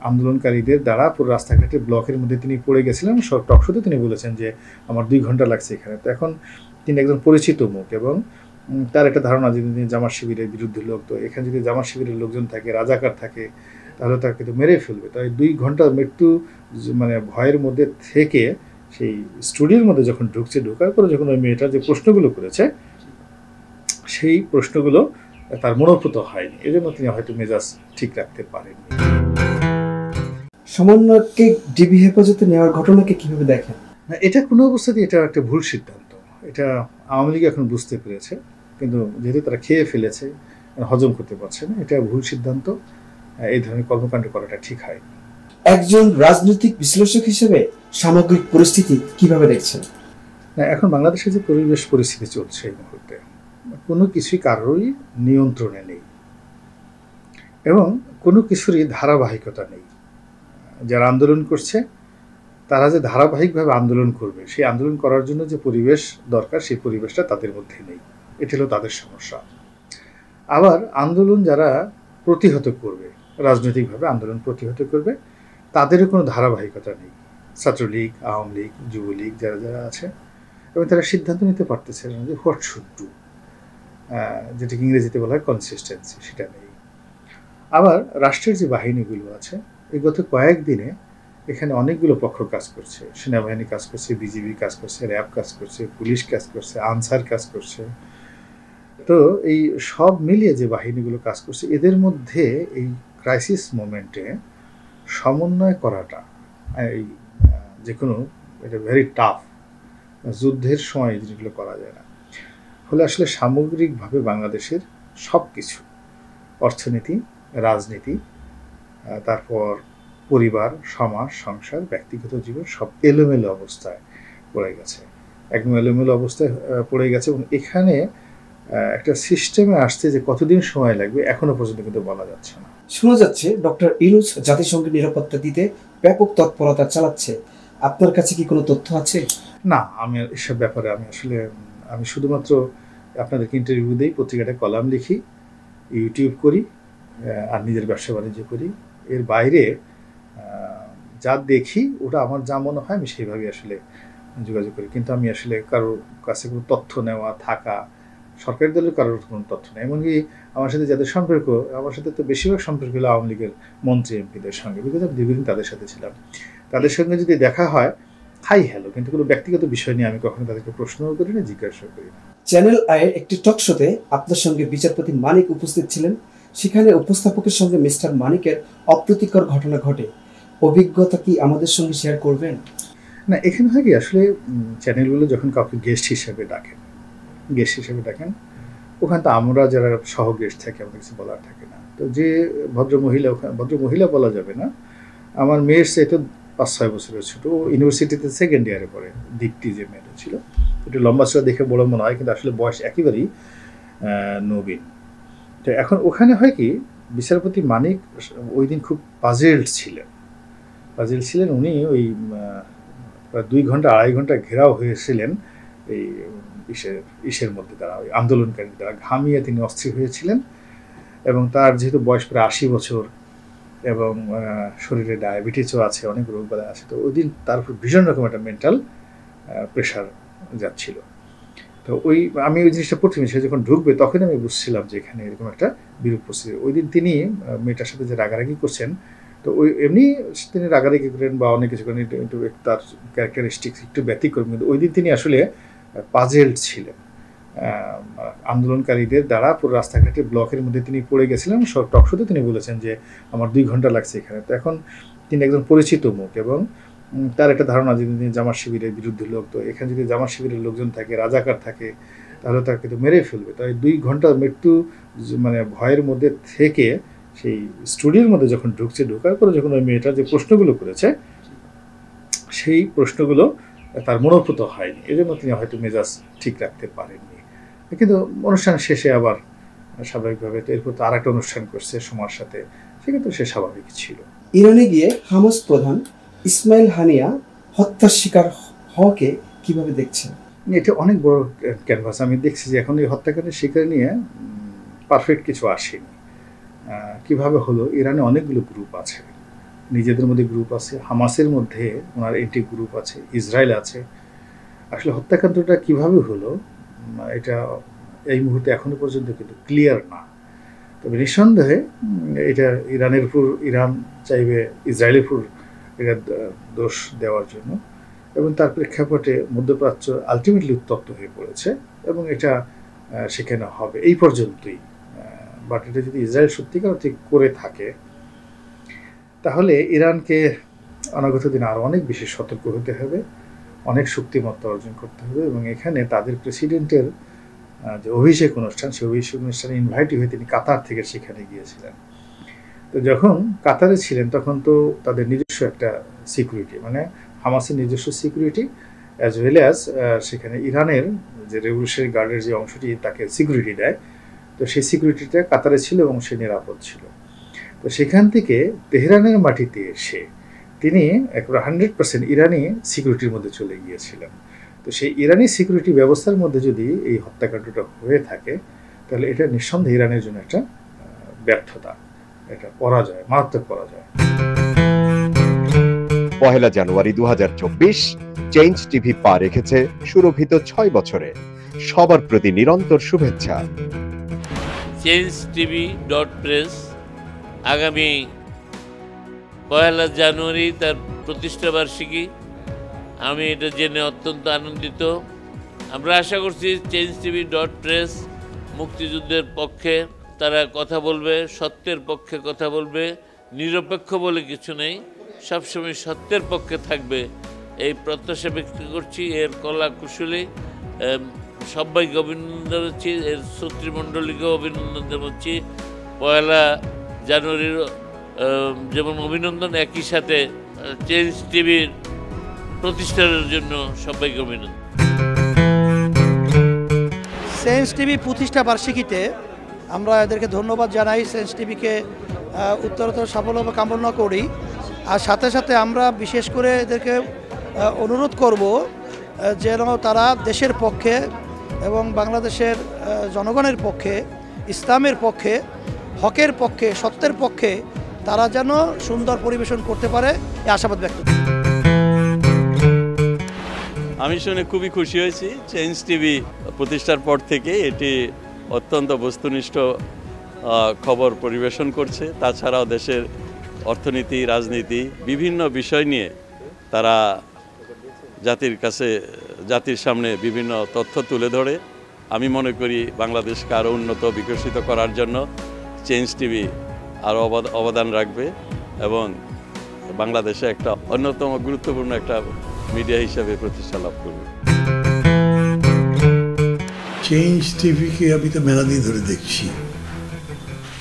আন্দোলনকারীদের দ্বারা পুরো রাস্তাঘাটে ব্লকের মধ্যে তিনি পড়ে গেছিলেন। টক শোতে তিনি বলেছেন যে আমার 2 ঘন্টা লাগছে এখানে। তো এখন তিনি একজন পরিচিত মুখ এবং তার একটা ধারণা যে তিনি জামাত শিবিরের বিরুদ্ধে লোক। তো এখানে যদি জামাত শিবিরের লোকজন থাকে, রাজাকার থাকে, তাহলে তাকে তো মেরে ফেলবে। তাই 2 ঘন্টা মৃত্যু মানে ভয়ের মধ্যে থেকে সেই স্টুডিওর মধ্যে যখন ঢোকার পরে যখন ওই মেয়েটা যে প্রশ্নগুলো করেছে, সেই প্রশ্নগুলো তার মনোভূত হয়নি। এজন্য তিনি হয়তো মেজাজ ঠিক রাখতে পারেননি। সমন্বয়ককে ডিবি হেফাজতে নেওয়ার ঘটনাকে কিভাবে দেখেন? এটা কোনো অবস্থাতেই এটা একটা ভুল সিদ্ধান্ত। এটা আওয়ামী লীগ এখন বুঝতে পেরেছে, কিন্তু যেহেতু তারা খেয়ে ফেলেছে, হজম করতে পারছে না। এটা ভুল সিদ্ধান্ত। এই ধরনের কর্মকাণ্ড করাটা ঠিক হয়নি। একজন রাজনৈতিক বিশ্লেষক হিসেবে সামগ্রিক পরিস্থিতি কিভাবে দেখছেন? এখন বাংলাদেশে যে পরিস্থিতি চলছে এই মুহূর্তে, কোনো কিছুই কারোরই নিয়ন্ত্রণে নেই এবং কোনো কিছুরই ধারাবাহিকতা নেই। যারা আন্দোলন করছে তারা যে ধারাবাহিকভাবে আন্দোলন করবে, সেই আন্দোলন করার জন্য যে পরিবেশ দরকার, সেই পরিবেশটা তাদের মধ্যে নেই। এটা হলো তাদের সমস্যা। আবার আন্দোলন যারা প্রতিহত করবে, রাজনৈতিকভাবে আন্দোলন প্রতিহত করবে, তাদেরও কোনো ধারাবাহিকতা নেই। ছাত্রলীগ, আওয়ামী লীগ, যুবলীগ যারা আছে, এবং তারা সিদ্ধান্ত নিতে পারতেছে না যে হোয়াট শুড ডু, যেটাকে ইংরেজিতে বলা হয় কনসিস্টেন্সি, সেটা নেই। আবার রাষ্ট্রের যে বাহিনীগুলো আছে, এই গত কয়েকদিনে এখানে অনেকগুলো পক্ষ কাজ করছে। সেনাবাহিনী কাজ করছে, বিজিবি কাজ করছে, র্যাব কাজ করছে, পুলিশ কাজ করছে, আনসার কাজ করছে। তো এই সব মিলিয়ে যে বাহিনীগুলো কাজ করছে, এদের মধ্যে এই ক্রাইসিস মোমেন্টে সমন্বয় করাটা এই যে কোনো এটা ভেরি টাফ। যুদ্ধের সময় এই জিনিসগুলো করা যায় না। ফলে আসলে সামগ্রিকভাবে বাংলাদেশের সব কিছু, অর্থনীতি, রাজনীতি, তারপর পরিবার, সমাজ, সংসার, ব্যক্তিগত জীবন সব এলোমেলো অবস্থায় পড়ে গেছে। একদম এলোমেলো অবস্থায় পড়ে গেছে এবং এখানে একটা সিস্টেমে আসতে যে কতদিন সময় লাগবে এখনো পর্যন্ত কিন্তু বলা যাচ্ছে না। শোনা যাচ্ছে ডক্টর ইউনূস জাতিসংঘের নিরাপত্তা দিতে ব্যাপক তৎপরতা চালাচ্ছে। আপনার কাছে কি কোনো তথ্য আছে? না, আমি এসব ব্যাপারে আমি শুধুমাত্র আপনাদেরকে ইন্টারভিউ দিই, পত্রিকাটা কলাম লিখি, ইউটিউব করি, আর নিজের ব্যবসা বাণিজ্য করি। এর বাইরে যা দেখি ওটা আমার যা মনে হয় আমি সেইভাবে আসলে যোগাযোগ করি। কিন্তু আমি আসলে কারোর কাছে কোনো তথ্য নেওয়া, থাকা, সরকারি দলের কারোর কোনো তথ্য নেই। এমনকি আমার সাথে যাদের সম্পর্ক, আমার সাথে তো বেশিরভাগ সম্পর্ক হলো আওয়ামী লীগের মন্ত্রী এমপিদের সঙ্গে, বিকজ আমি দীর্ঘদিন তাদের সাথে ছিলাম। তাদের সঙ্গে যদি দেখা হয়, হাই হ্যালো, কিন্তু কোনো ব্যক্তিগত বিষয় নিয়ে আমি কখনো তাদেরকে প্রশ্নও করি না, জিজ্ঞাসা করি না। চ্যানেল আইয়ের একটি টক শোতে আপনার সঙ্গে বিচারপতি মানিক উপস্থিত ছিলেন। সেখানে উপস্থাপকের সঙ্গে মিস্টার মানিকের অপ্রীতিকর ঘটনা ঘটে। অভিজ্ঞতা কি আমাদের সঙ্গে শেয়ার করবেন? না, এখানে হয় কি, আসলে চ্যানেলগুলো যখন কাউকে গেস্ট হিসেবে ডাকেন, ওখানে তো আমরা যারা সহ গেস্ট থাকি, আমাদের কিছু বলার থাকে না। তো যে ভদ্রমহিলা বলা যাবে না, আমার মেয়ের সে তো 5-6 বছরের ছোট, ইউনিভার্সিটিতে সেকেন্ড ইয়ারে পড়ে। দীপ্তি যে মেয়েটা ছিল, একটু লম্বা চড়া দেখে বড় মনে হয়, কিন্তু আসলে বয়স একেবারেই নবীন। তো এখন ওখানে হয় কি, বিচারপতি মানিক ওই দিন খুব পাজেলড ছিলেন। উনি ওই প্রায় 2 ঘন্টা 2.5 ঘন্টা ঘেরাও হয়েছিলেন এই ইসের মধ্যে দ্বারা, ওই আন্দোলনকারী দ্বারা ঘামিয়ে তিনি অস্থির হয়েছিলেন। এবং তার যেহেতু বয়স প্রায় 80 বছর এবং শরীরে ডায়াবেটিসও আছে, অনেক রোগ বালা আছে, তো ওই দিন তার উপর ভীষণ রকম একটা মেন্টাল প্রেশার যাচ্ছিল। তো আমি ওই জিনিসটা প্রথমে সে যখন ঢুকবে তখন আমি বুঝছিলাম যে এখানে এরকম একটা বিরূপ পরিস্থিতি। ওই দিন তিনি মেয়েটার সাথে যে রাগারাগি করছেন, তো এমনি তিনি রাগারাগি করেন বা অনেক কিছু করেন, একটু তার ক্যারেক্টারিস্টিক্স একটু ব্যতিক্রম, কিন্তু ওই দিন তিনি আসলে পাজেলড ছিলেন। আন্দোলনকারীদের দ্বারা পুরো রাস্তাঘাটে ব্লকের মধ্যে তিনি পড়ে গেছিলেন। টক শোতে তিনি বলেছেন যে আমার 2 ঘন্টা লাগছে এখানে। তো এখন তিনি একজন পরিচিত মুখ এবং তার একটা ধারণা যে তিনি জামাত শিবিরের বিরুদ্ধে লোক। তো এখানে যদি জামাত শিবিরের লোকজন থাকে, রাজাকার থাকে, তাহলে তাকে তো মেরে ফেলবে। তাই 2 ঘন্টা মৃত্যু ভয়ের মধ্যে থেকে সেই স্টুডিওর মধ্যে যখন ঢোকার পরে যখন ওই মেয়েটা যে প্রশ্নগুলো করেছে, সেই প্রশ্নগুলো তার মনোভূত হয়নি। এজন্য তিনি হয়তো মেজাজ ঠিক রাখতে পারেননি। কিন্তু অনুষ্ঠান শেষে আবার স্বাভাবিকভাবে, তো এরপর তো আর একটা অনুষ্ঠান করছে সময়ের সাথে, সেক্ষেত্রে সে স্বাভাবিক ছিল। ইরানে গিয়ে হামাস প্রধান ইসমাইল হানিয়া হত্যার শিকার হওয়াকে কিভাবে দেখছেন? এটা অনেক বড় ক্যানভাস। আমি দেখছি যে এখন এই হত্যাকাণ্ডের শিকার নিয়ে পারফেক্ট কিছু আসেনি। কিভাবে হলো, ইরানে অনেকগুলো গ্রুপ আছে, নিজেদের মধ্যে গ্রুপ আছে, হামাসের মধ্যে ওনার এন্টি গ্রুপ আছে, ইসরায়েল আছে। আসলে হত্যাকাণ্ডটা কিভাবে হলো এটা এই মুহূর্তে এখনো পর্যন্ত কিন্তু ক্লিয়ার না। তবে নিঃসন্দেহে এটা ইরানের উপর, ইরান চাইবে ইসরায়েলের উপর এটা দোষ দেওয়ার জন্য, এবং তার প্রেক্ষাপটে মধ্যপ্রাচ্য আলটিমেটলি উত্তপ্ত হয়ে পড়েছে এবং এটা সেখানে হবে এই পর্যন্তই। বাট এটা যদি ইসরায়েল সত্যিকার ঠিক করে থাকে তাহলে ইরানকে অনাগত দিনে আরও অনেক বেশি সতর্ক হতে হবে, অনেক শক্তিমত্তা অর্জন করতে হবে। এবং এখানে তাদের প্রেসিডেন্টের যে অভিষেক অনুষ্ঠান, সেই অভিষেক অনুষ্ঠানে ইনভাইট হয়ে তিনি কাতার থেকে সেখানে গিয়েছিলেন। তো যখন কাতারে ছিলেন তখন তো তাদের নিজস্ব একটা সিকিউরিটি, মানে হামাসের নিজস্ব সিকিউরিটি অ্যাজ ওয়েল অ্যাজ সেখানে ইরানের যে রেভলিউশনারি গার্ডের যে অংশটি তাকে সিকিউরিটি দেয়, তো সেই সিকিউরিটিটা কাতারে ছিল এবং সে নিরাপদ ছিল। তো সেখান থেকে তেহরানের মাটিতে এসে তিনি একেবারে 100% ইরানি সিকিউরিটির মধ্যে চলে গিয়েছিলেন। তো সেই ইরানি সিকিউরিটি ব্যবস্থার মধ্যে যদি এই হত্যাকাণ্ডটা হয়ে থাকে তাহলে এটা নিঃসন্দেহে ইরানের জন্য একটা ব্যর্থতা, এটা পরাজয়, মারাত্মক পরাজয়। 1 জানুয়ারি 2024 চেঞ্জ টিভি পা রেখেছে সুরভিত 6 বছরে। সবার প্রতি নিরন্তর শুভেচ্ছা। changetv.press আগামী 1 জানুয়ারি তার প্রতিষ্ঠা বার্ষিকী। আমি এটা জেনে অত্যন্ত আনন্দিত। আমরা আশা করছি changetv.press মুক্তিযুদ্ধের পক্ষে তারা কথা বলবে, সত্যের পক্ষে কথা বলবে, নিরপেক্ষ বলে কিছু নেই, সবসময় সত্যের পক্ষে থাকবে এই প্রত্যাশা ব্যক্ত করছি। এর কলা কুশলী সবাইকে অভিনন্দন জানাচ্ছি, এর শ্রোতৃমণ্ডলীকেও অভিনন্দন জানাচ্ছি। 1 জানুয়ারির যেমন অভিনন্দন, একই সাথে চেঞ্জ টিভির প্রতিষ্ঠানের জন্য সবাইকে অভিনন্দন। চেঞ্জ টিভি প্রতিষ্ঠা বার্ষিকীতে আমরা এদেরকে ধন্যবাদ জানাই, চেঞ্জ টিভিকে উত্তরোত্তর সাফল্য কামনা করি। আর সাথে সাথে আমরা বিশেষ করে এদেরকে অনুরোধ করব যেন তারা দেশের পক্ষে এবং বাংলাদেশের জনগণের পক্ষে, ইসলামের পক্ষে, হকের পক্ষে, সত্যের পক্ষে তারা যেন সুন্দর পরিবেশন করতে পারে এই আশাবাদ ব্যক্ত করি। আমি শুনে খুবই খুশি হয়েছি। চেঞ্জ টিভি প্রতিষ্ঠার পর থেকে এটি অত্যন্ত বস্তুনিষ্ঠ খবর পরিবেশন করছে। তাছাড়াও দেশের অর্থনীতি, রাজনীতি বিভিন্ন বিষয় নিয়ে তারা জাতির সামনে বিভিন্ন তথ্য তুলে ধরে। আমি মনে করি বাংলাদেশকে আরও উন্নত বিকশিত করার জন্য চেঞ্জ টিভি আরও অবদান রাখবে এবং বাংলাদেশে একটা অন্যতম গুরুত্বপূর্ণ একটা মিডিয়া হিসেবে প্রতিষ্ঠা লাভ করবে। চেঞ্জ টিভিকে আমি তো মেলা দিন ধরে দেখছি।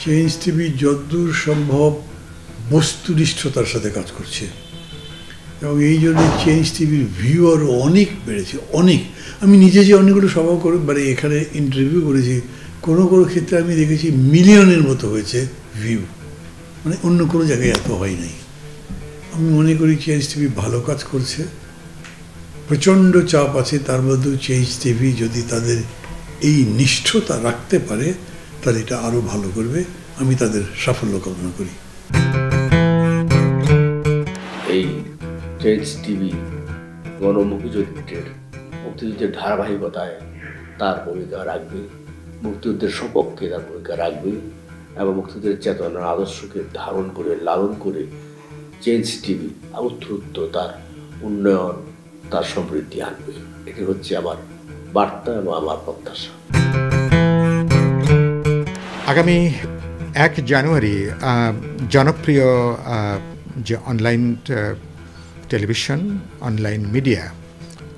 চেঞ্জ টিভি যতদূর সম্ভব বস্তুনিষ্ঠতার সাথে কাজ করছে এবং এই জন্য চেঞ্জ টিভির ভিউ আরও অনেক বেড়েছে, অনেক। আমি নিজে যে অনেকগুলো সভা করে মানে এখানে ইন্টারভিউ করেছি, কোনো কোনো ক্ষেত্রে আমি দেখেছি মিলিয়নের মতো হয়েছে ভিউ, মানে অন্য কোনো জায়গায় এত হয় নাই। আমি মনে করি চেঞ্জ টিভি ভালো কাজ করছে, প্রচণ্ড চাপ আছে, তার মধ্যেও চেঞ্জ টিভি যদি তাদের এই নিষ্ঠতা রাখতে পারে তাহলে এটা আরও ভালো করবে। আমি তাদের সাফল্য কামনা করি। এই চেঞ্জ টিভি মুক্তিযুদ্ধের ধারাবাহিকতায় তার ভূমিকা রাখবে, মুক্তিযুদ্ধের সপক্ষে তার ভূমিকা রাখবে এবং মুক্তিযুদ্ধের চেতনার আদর্শকে ধারণ করে লালন করে চেঞ্জ টিভি উত্তরোত্তর তার উন্নয়ন, তার সমৃদ্ধি আনবে। এটি হচ্ছে আমার বার্তা এবং আমার প্রত্যাশা। আগামী 1 জানুয়ারি জনপ্রিয় যে online television, online media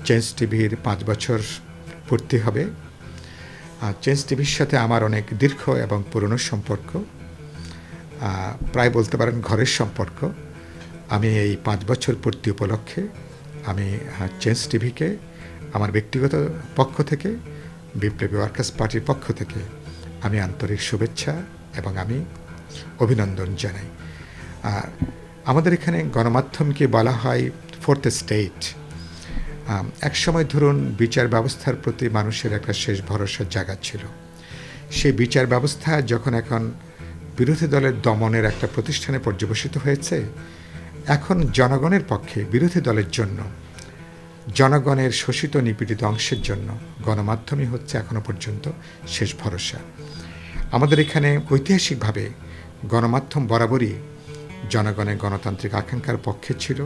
change টিভির 5 বছর পূর্তি হবে। চেঞ্জ টিভির সাথে আমার অনেক দীর্ঘ এবং পুরনো সম্পর্ক, প্রায় বলতে পারেন ঘরের সম্পর্ক। আমি এই 5 বছর পূর্তি উপলক্ষে আমি চেঞ্জ টিভিকে আমার ব্যক্তিগত পক্ষ থেকে, বিপ্লবী ওয়ার্কার্স পার্টির পক্ষ থেকে আমি আন্তরিক শুভেচ্ছা এবং আমি অভিনন্দন জানাই। আমাদের এখানে গণমাধ্যমকে বলা হয় 4th স্টেট। একসময় ধরুন বিচার ব্যবস্থার প্রতি মানুষের একটা শেষ ভরসার জায়গা ছিল। সেই বিচার ব্যবস্থা যখন এখন বিরোধী দলের দমনের একটা প্রতিষ্ঠানে পর্যবসিত হয়েছে, এখন জনগণের পক্ষে বিরোধী দলের জন্য, জনগণের শোষিত নিপীড়িত অংশের জন্য গণমাধ্যমই হচ্ছে এখনো পর্যন্ত শেষ ভরসা। আমাদের এখানে ঐতিহাসিকভাবে গণমাধ্যম বরাবরই জনগণের গণতান্ত্রিক আকাঙ্ক্ষার পক্ষে ছিল।